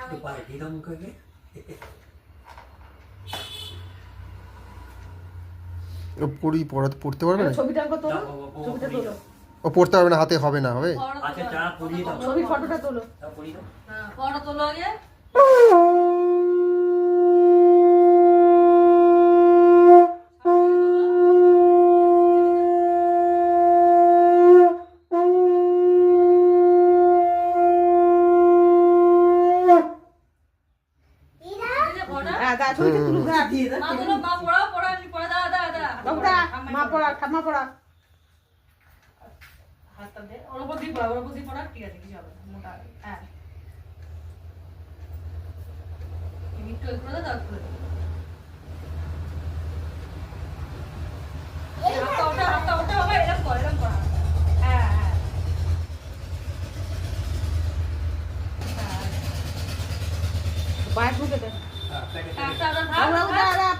একটু পায়ে দিয়ে দাও মুখে। পড়তে পারবে না? ছবিটা তোলো, ছবিটা তোলো। ও পড়তে পারবে না, হাতে হবে না, হবে? আচ্ছা চা পরিয়ে দাও, ছবি ফটোটা তোলো। চা পরিয়ে দাও। হ্যাঁ ফটো তোলো আগে। ছবিটা তুলো, মা তোলো, মা পড়াও, পড়া দাদা মা পড়া, ঠাম্মা পড়া। হাতটা দে, ওর উপর দিয়ে পড়া, ওর উপর দিয়ে পড়া, ঠিক আছে কিছু হবে না, মোটা হবে। হ্যাঁ একটু করে দাও, দাও করে দাও। হাতটা ওটা বাবা, এরকম কর, এরকম করা। হ্যাঁ হ্যাঁ পায়ে ঠুকে দে। একটা থাক,